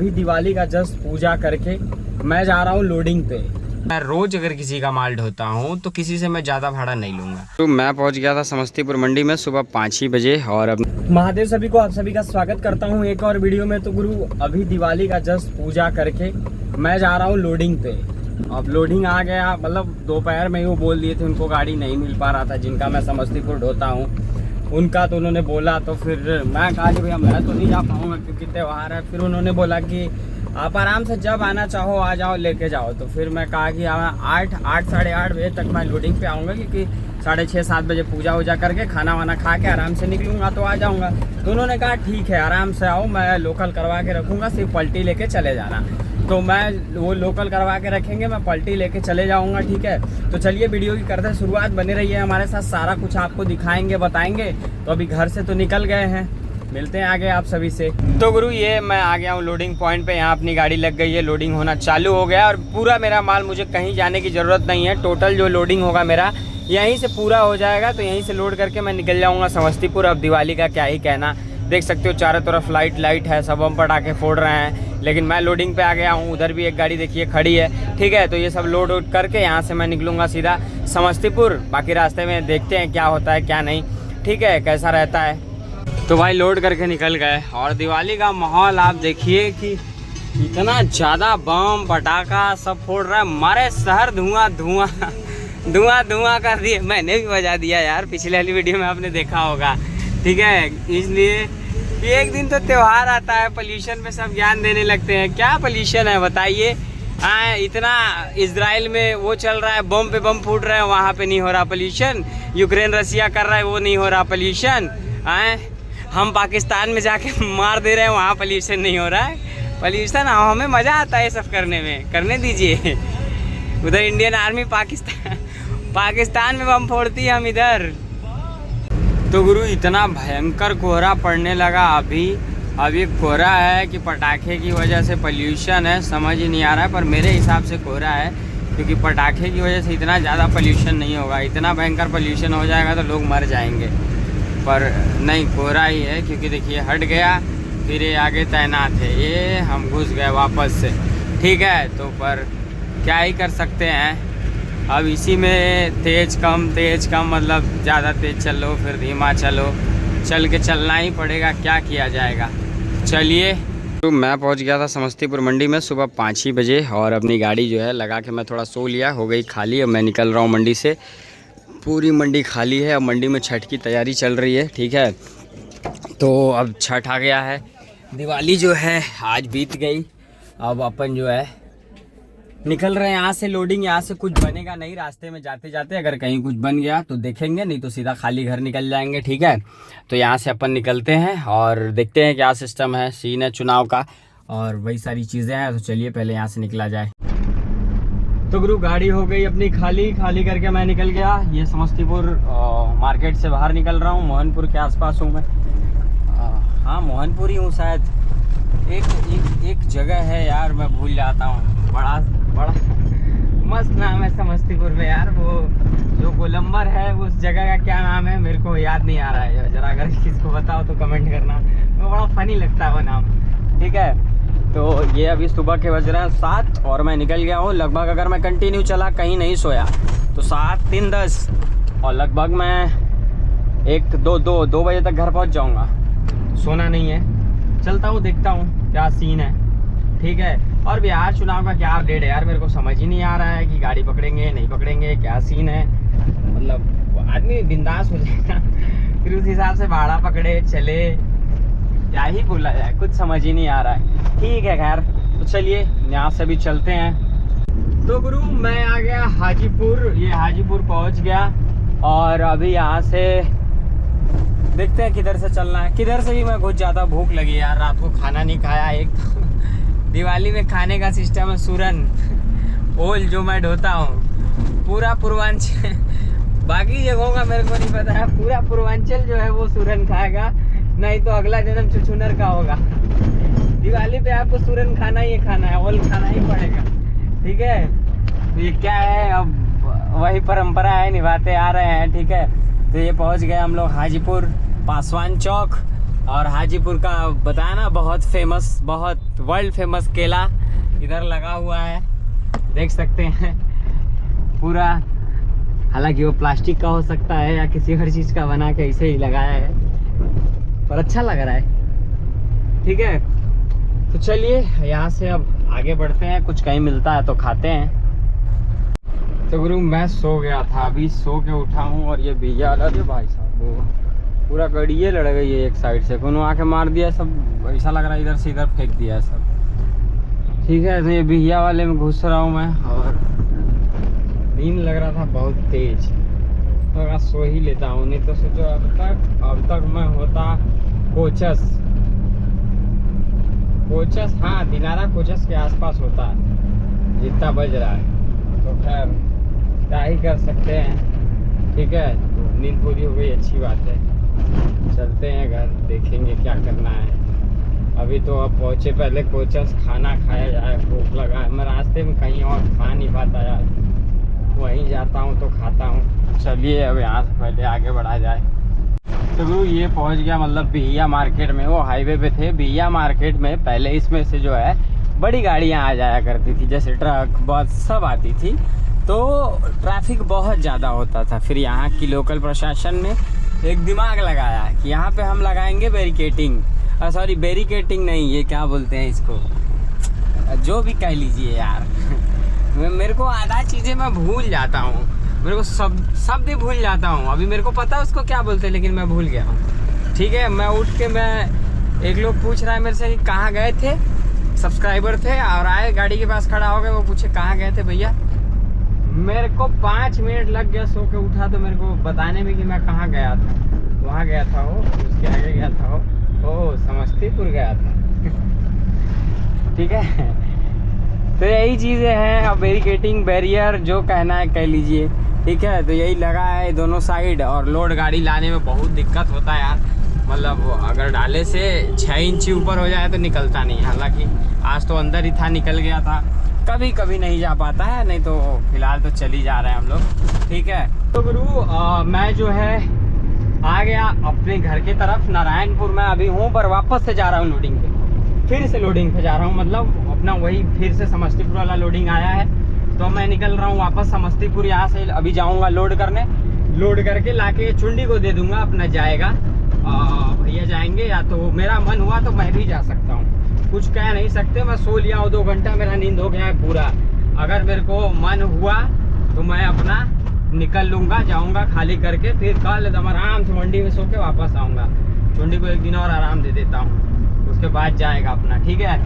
अभी दिवाली का जस्ट पूजा करके मैं जा रहा हूँ लोडिंग पे। मैं रोज अगर किसी का माल ढोता हूँ तो किसी से मैं ज़्यादा भाड़ा नहीं लूँगा। तो मैं पहुँच गया था समस्तीपुर मंडी में सुबह 5 ही बजे और अब महादेव सभी को आप सभी का स्वागत करता हूँ एक और वीडियो में। तो गुरु अभी दिवाली का जस्ट पूजा करके मैं जा रहा हूँ लोडिंग पे। अब लोडिंग आ गया, मतलब दोपहर में ही वो बोल दिए थे उनको गाड़ी नहीं मिल पा रहा था जिनका मैं समस्तीपुर ढोता हूँ उनका, तो उन्होंने बोला तो फिर मैं कहा कि भैया मैं तो नहीं जा पाऊँगा क्योंकि त्यौहार है। फिर उन्होंने बोला कि आप आराम से जब आना चाहो आ जाओ लेके जाओ। तो फिर मैं कहा कि 8 साढ़े 8 बजे तक मैं लोडिंग पे आऊँगा क्योंकि 6:30-7 बजे पूजा वूजा करके खाना वाना खा के आराम से निकलूँगा तो आ जाऊँगा। तो उन्होंने कहा ठीक है आराम से आओ, मैं लोकल करवा के रखूँगा, सिर्फ पलटी लेके चले जाना। तो मैं वो लोकल करवा के रखेंगे, मैं पलटी लेके चले जाऊँगा, ठीक है। तो चलिए वीडियो की करते शुरुआत, बने रहिए हमारे साथ, सारा कुछ आपको दिखाएंगे बताएंगे। तो अभी घर से तो निकल गए हैं, मिलते हैं आगे आप सभी से। तो गुरु ये मैं आ गया हूँ लोडिंग पॉइंट पे, यहाँ अपनी गाड़ी लग गई है, लोडिंग होना चालू हो गया और पूरा मेरा माल, मुझे कहीं जाने की ज़रूरत नहीं है। टोटल जो लोडिंग होगा मेरा यहीं से पूरा हो जाएगा। तो यहीं से लोड करके मैं निकल जाऊँगा समस्तीपुर। अब दिवाली का क्या ही कहना, देख सकते हो चारों तरफ लाइट है, सब हम पटाखे फोड़ रहे हैं। लेकिन मैं लोडिंग पे आ गया हूँ, उधर भी एक गाड़ी देखिए खड़ी है, ठीक है। तो ये सब लोड वोड करके यहाँ से मैं निकलूँगा सीधा समस्तीपुर। बाकी रास्ते में देखते हैं क्या होता है क्या नहीं, ठीक है, कैसा रहता है। तो भाई लोड करके निकल गए और दिवाली का माहौल आप देखिए कि इतना ज़्यादा बम पटाखा सब फोड़ रहा है। हमारे शहर धुआं कर दिए। मैंने भी बजा दिया यार, पिछले वाली वीडियो में आपने देखा होगा, ठीक है। इसलिए एक दिन तो त्यौहार आता है, पोल्यूशन पे सब ज्ञान देने लगते हैं। क्या पोल्यूशन है बताइए? इतना इजराइल में वो चल रहा है, बम पे बम फूट रहे हैं, वहाँ पे नहीं हो रहा पोल्यूशन। यूक्रेन रसिया कर रहा है, वो नहीं हो रहा पोल्यूशन। हम पाकिस्तान में जाके मार दे रहे हैं, वहाँ पोल्यूशन नहीं हो रहा है। पोल्यूशन हमें मज़ा आता है सब करने में, करने दीजिए। उधर इंडियन आर्मी पाकिस्तान में बम फोड़ती है, हम इधर। तो गुरु इतना भयंकर कोहरा पड़ने लगा अभी कोहरा है कि पटाखे की वजह से पोल्यूशन है, समझ ही नहीं आ रहा है। पर मेरे हिसाब से कोहरा है क्योंकि पटाखे की वजह से इतना ज़्यादा पोल्यूशन नहीं होगा। इतना भयंकर पोल्यूशन हो जाएगा तो लोग मर जाएंगे, पर नहीं, कोहरा ही है। क्योंकि देखिए हट गया, फिर ये आगे तैनात है, ये हम घुस गए वापस से, ठीक है। तो पर क्या ही कर सकते हैं। अब इसी में तेज़ कम मतलब ज़्यादा तेज़ चलो फिर धीमा चलो, चल के चलना ही पड़ेगा, क्या किया जाएगा। चलिए, तो मैं पहुंच गया था समस्तीपुर मंडी में सुबह 5 ही बजे और अपनी गाड़ी जो है लगा के मैं थोड़ा सो लिया, हो गई खाली। अब मैं निकल रहा हूं मंडी से, पूरी मंडी खाली है। अब मंडी में छठ की तैयारी चल रही है, ठीक है। तो अब छठ आ गया है, दिवाली जो है आज बीत गई। अब अपन जो है निकल रहे हैं यहाँ से लोडिंग। यहाँ से कुछ बनेगा नहीं, रास्ते में जाते जाते अगर कहीं कुछ बन गया तो देखेंगे, नहीं तो सीधा खाली घर निकल जाएंगे, ठीक है। तो यहाँ से अपन निकलते हैं और देखते हैं क्या सिस्टम है, सीन है चुनाव का और वही सारी चीज़ें हैं। तो चलिए पहले यहाँ से निकला जाए। तो गुरु गाड़ी हो गई अपनी खाली करके मैं निकल गया। ये समस्तीपुर मार्केट से बाहर निकल रहा हूँ, मोहनपुर के आसपास हूँ मैं। हाँ मोहनपुर ही हूँ शायद। एक जगह है यार, मैं भूल जाता हूँ, बड़ा मस्त नाम है समस्तीपुर में यार। वो जो गोलंबर है उस जगह का क्या नाम है मेरे को याद नहीं आ रहा है, जरा अगर किसको बताओ तो कमेंट करना। वो बड़ा फनी लगता है वो नाम, ठीक है। तो ये अभी सुबह के बज रहे हैं 7 और मैं निकल गया हूँ लगभग। अगर मैं कंटिन्यू चला, कहीं नहीं सोया, तो 7, 3, 10 और लगभग मैं 2 बजे तक घर पहुँच जाऊँगा। सोना नहीं है, चलता हूँ देखता हूँ क्या सीन है, ठीक है। और बिहार चुनाव का क्या अपडेट है यार, मेरे को समझ ही नहीं आ रहा है कि गाड़ी पकड़ेंगे नहीं पकड़ेंगे, क्या सीन है। मतलब आदमी बिंदास हो जाएगा, फिर उस हिसाब से भाड़ा पकड़े चले, क्या ही बोला जाए, कुछ समझ ही नहीं आ रहा है, ठीक है। खैर तो चलिए यहाँ से भी चलते हैं। तो गुरु मैं आ गया हाजीपुर, ये हाजीपुर पहुँच गया और अभी यहाँ से देखते हैं किधर से चलना है। किधर से भी मैं घुस जाता, भूख लगी यार, रात को खाना नहीं खाया। एक तो दिवाली में खाने का सिस्टम है सूरन ओल जो मैं ढोता हूँ, पूरा पूर्वांचल, बाकी जगहों का मेरे को नहीं पता है, पूरा पूर्वांचल जो है वो सूरन खाएगा, नहीं तो अगला जन्म छुछुनर का होगा। दिवाली पे आपको सूरन खाना ही है, ओल खाना ही पड़ेगा, ठीक है। ये क्या है, अब वही परंपरा है, निभाते आ रहे हैं, ठीक है। तो ये पहुंच गए हम लोग हाजीपुर पासवान चौक और हाजीपुर का बताया ना, बहुत फेमस, बहुत वर्ल्ड फेमस केला इधर लगा हुआ है, देख सकते हैं पूरा। हालांकि वो प्लास्टिक का हो सकता है या किसी हर चीज़ का बना के ऐसे ही लगाया है, पर अच्छा लग रहा है। ठीक है, तो चलिए यहाँ से अब आगे बढ़ते हैं, कुछ कहीं मिलता है तो खाते हैं। तो गुरु मैं सो गया था, अभी सो के उठा हूँ और ये भैया वाला जो भाई साहब वो पूरा गड़िए लड़ गई है एक साइड से, कोनो आके मार दिया सब, ऐसा लग रहा है इधर से इधर फेंक दिया है सब। ठीक है, तो ये भैया वाले में घुस रहा हूँ मैं और नींद लग रहा था बहुत तेज, तो सो ही लेता हूँ। नहीं तो सोचो अब तक मैं होता कोचस, हाँ दिनारा कोचस के आसपास होता है जितना बज रहा है। तो खैर क्या ही कर सकते हैं। ठीक है, तो नींद पूरी हो गई, अच्छी बात है। चलते हैं घर, देखेंगे क्या करना है। अभी तो अब पहुँचे, पहले कोचस खाना खाया जाए, भूख लगा है। मैं रास्ते में कहीं और खा नहीं पाता यार, वहीं जाता हूँ तो खाता हूँ। चलिए अब यहाँ से पहले आगे बढ़ा जाए। तो गुरु ये पहुँच गया मतलब बिहिया मार्केट में, वो हाईवे पे थे। बिहिया मार्केट में पहले इसमें से जो है बड़ी गाड़ियाँ आ जाया करती थी, जैसे ट्रक बस सब आती थी, तो ट्रैफिक बहुत ज़्यादा होता था। फिर यहाँ की लोकल प्रशासन ने एक दिमाग लगाया कि यहाँ पे हम लगाएंगे बैरिकेटिंग, सॉरी बैरिकेटिंग नहीं, ये क्या बोलते हैं इसको, जो भी कह लीजिए यार। मेरे को आधा चीज़ें मैं भूल जाता हूँ, मेरे को शब्द ही भूल जाता हूँ। अभी मेरे को पता है उसको क्या बोलते हैं, लेकिन मैं भूल गया हूँ। ठीक है, मैं उठ के मैं एक लोग पूछ रहा है मेरे से कि कहाँ गए थे, सब्सक्राइबर थे और आए गाड़ी के पास खड़ा हो गए, वो पूछे कहाँ गए थे भैया। मेरे को 5 मिनट लग गया सो के उठा तो मेरे को बताने में कि मैं कहाँ गया था। वहाँ गया था वो, उसके आगे गया था वो समस्तीपुर गया था। ठीक है, तो यही चीज़ें हैं। अब बैरिकेटिंग बैरियर जो कहना है कह लीजिए। ठीक है, तो यही लगा है दोनों साइड, और लोड गाड़ी लाने में बहुत दिक्कत होता है यार। मतलब अगर डाले से 6 इंच ऊपर हो जाए तो निकलता नहीं। हालांकि आज तो अंदर ही था, निकल गया था। कभी कभी नहीं जा पाता है, नहीं तो फिलहाल तो चल ही जा रहे हैं हम लोग। ठीक है, तो गुरु मैं जो है आ गया अपने घर की तरफ। नारायणपुर में अभी हूँ, पर वापस से जा रहा हूँ लोडिंग पे, फिर से लोडिंग पे जा रहा हूँ। मतलब अपना वही फिर से समस्तीपुर वाला लोडिंग आया है, तो मैं निकल रहा हूँ वापस समस्तीपुर। यहाँ से अभी जाऊँगा लोड करने, लोड करके लाके चुंडी को दे दूँगा, अपना जाएगा। भैया जाएंगे, या तो मेरा मन हुआ तो मैं भी जा सकता हूँ, कुछ कह नहीं सकते। मैं सो लिया हूँ 2 घंटा, मेरा नींद हो गया है पूरा। अगर मेरे को मन हुआ तो मैं अपना निकल लूँगा, जाऊँगा खाली करके, फिर कल एकदम आराम से मंडी में सो के वापस आऊँगा। चुंडी को 1 दिन और आराम दे देता हूँ, उसके बाद जाएगा अपना। ठीक है,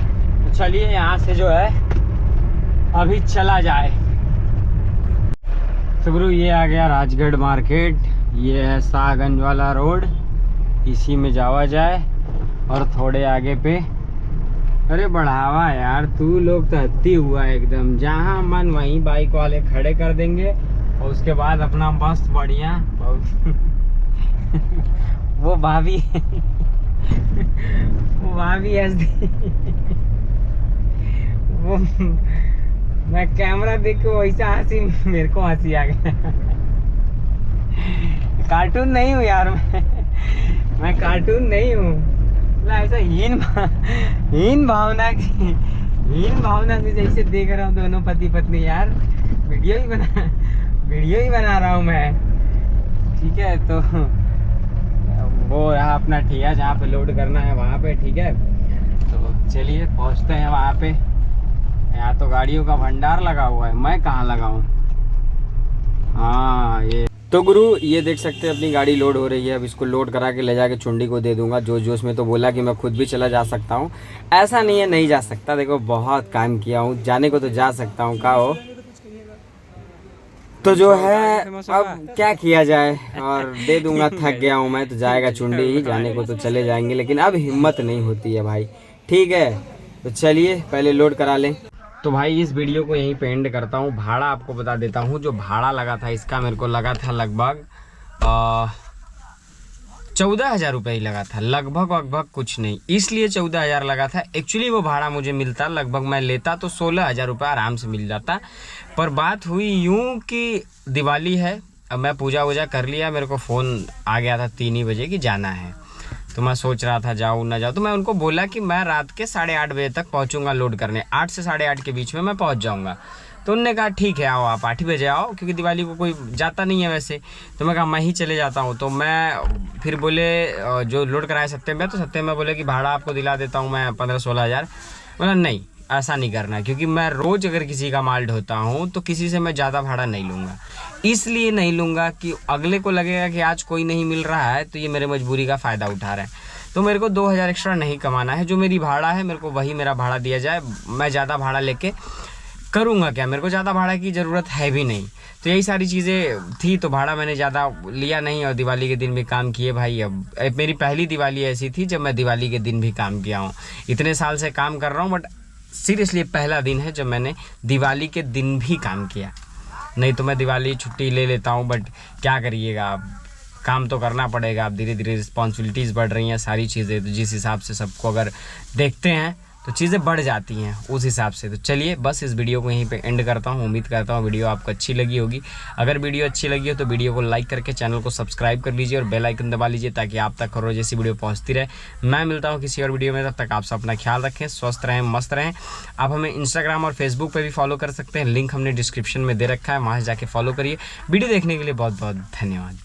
तो चलिए यहाँ से जो है अभी चला जाए। तो गुरु ये आ गया राजगढ़ मार्केट, ये है शाहगंज वाला रोड, इसी में जावा जाए। और थोड़े आगे पे, अरे बढ़ावा यार, तू लोग तो हत्ती हुआ एकदम। जहाँ मन वहीं बाइक वाले खड़े कर देंगे और उसके बाद अपना मस्त बढ़िया वो भाभी वो भाभी हंस दी। वो मैं कैमरा देख के वैसा हंसी, मेरे को हंसी आ गया। कार्टून नहीं हूँ यार मैं कार्टून नहीं हूँ। ऐसा हीन भावना से जैसे देख रहा हूँ दोनों पति पत्नी यार। वीडियो ही बना रहा हूँ मैं। ठीक है, तो वो रहा अपना ठिया जहाँ पे लोड करना है वहाँ पे। ठीक है, तो चलिए पहुँचते हैं वहाँ पे। यहाँ तो गाड़ियों का भंडार लगा हुआ है, मैं कहाँ लगाऊँ। हाँ ये तो गुरु ये देख सकते हैं अपनी गाड़ी लोड हो रही है। अब इसको लोड करा के ले जाके चुंडी को दे दूंगा। जोश में तो बोला कि मैं खुद भी चला जा सकता हूँ, ऐसा नहीं है नहीं जा सकता। देखो बहुत काम किया हूँ, जाने को तो जा सकता हूँ। का हो तो जो है अब क्या किया जाए, और दे दूंगा। थक गया हूँ मैं, तो जाएगा चुंडी ही, जाने को तो चले जाएंगे, लेकिन अब हिम्मत नहीं होती है भाई। ठीक है, तो चलिए पहले लोड करा लें। तो भाई इस वीडियो को यहीं पे एंड करता हूँ। भाड़ा आपको बता देता हूँ, जो भाड़ा लगा था इसका, मेरे को लगा था लगभग 14,000 रुपये ही लगा था, लगभग कुछ नहीं, इसलिए 14,000 लगा था। एक्चुअली वो भाड़ा मुझे मिलता लगभग, मैं लेता तो 16,000 रुपये आराम से मिल जाता। पर बात हुई यूँ कि दिवाली है, अब मैं पूजा वूजा कर लिया, मेरे को फ़ोन आ गया था 3 ही बजे कि जाना है। तो मैं सोच रहा था जाऊँ ना जाऊँ। तो मैं उनको बोला कि मैं रात के 8:30 बजे तक पहुँचूँगा लोड करने, 8 से 8:30 के बीच में मैं पहुँच जाऊँगा। तो उन्होंने कहा ठीक है आओ, आप 8 बजे आओ, क्योंकि दिवाली को कोई जाता नहीं है वैसे। तो मैं कहा मैं ही चले जाता हूँ। तो मैं फिर बोले जो लोड कराया सत्यम में, तो सत्यम में बोले कि भाड़ा आपको दिला देता हूँ मैं 15-16 हज़ार। बोला नहीं ऐसा नहीं करना, क्योंकि मैं रोज़ अगर किसी का माल ढोता हूँ तो किसी से मैं ज़्यादा भाड़ा नहीं लूँगा। इसलिए नहीं लूँगा कि अगले को लगेगा कि आज कोई नहीं मिल रहा है तो ये मेरे मजबूरी का फ़ायदा उठा रहे हैं। तो मेरे को 2000 एक्स्ट्रा नहीं कमाना है, जो मेरी भाड़ा है मेरे को वही मेरा भाड़ा दिया जाए। मैं ज़्यादा भाड़ा लेके करूँगा क्या, मेरे को ज़्यादा भाड़ा की ज़रूरत है भी नहीं। तो यही सारी चीज़ें थी, तो भाड़ा मैंने ज़्यादा लिया नहीं और दिवाली के दिन भी काम किए भाई। अब मेरी पहली दिवाली ऐसी थी जब मैं दिवाली के दिन भी काम किया हूँ। इतने साल से काम कर रहा हूँ, बट सीरियसली पहला दिन है जब मैंने दिवाली के दिन भी काम किया। नहीं तो मैं दिवाली छुट्टी ले लेता हूँ, बट क्या करिएगा, अब काम तो करना पड़ेगा। अब धीरे धीरे रिस्पॉन्सिबिलिटीज़ बढ़ रही हैं, सारी चीज़ें, तो जिस हिसाब से सबको अगर देखते हैं तो चीज़ें बढ़ जाती हैं उस हिसाब से। तो चलिए बस इस वीडियो को यहीं पे एंड करता हूँ। उम्मीद करता हूँ वीडियो आपको अच्छी लगी होगी। अगर वीडियो अच्छी लगी हो तो वीडियो को लाइक करके चैनल को सब्सक्राइब कर लीजिए और बेल आइकन दबा लीजिए, ताकि आप तक हर रोज ऐसी वीडियो पहुँचती रहे। मैं मिलता हूँ किसी और वीडियो में, तब तक आप सब अपना ख्याल रखें, स्वस्थ रहें, मस्त रहें। आप हमें इंस्टाग्राम और फेसबुक पर भी फॉलो कर सकते हैं, लिंक हमने डिस्क्रिप्शन में दे रखा है, वहाँ से जाके फॉलो करिए। वीडियो देखने के लिए बहुत बहुत धन्यवाद।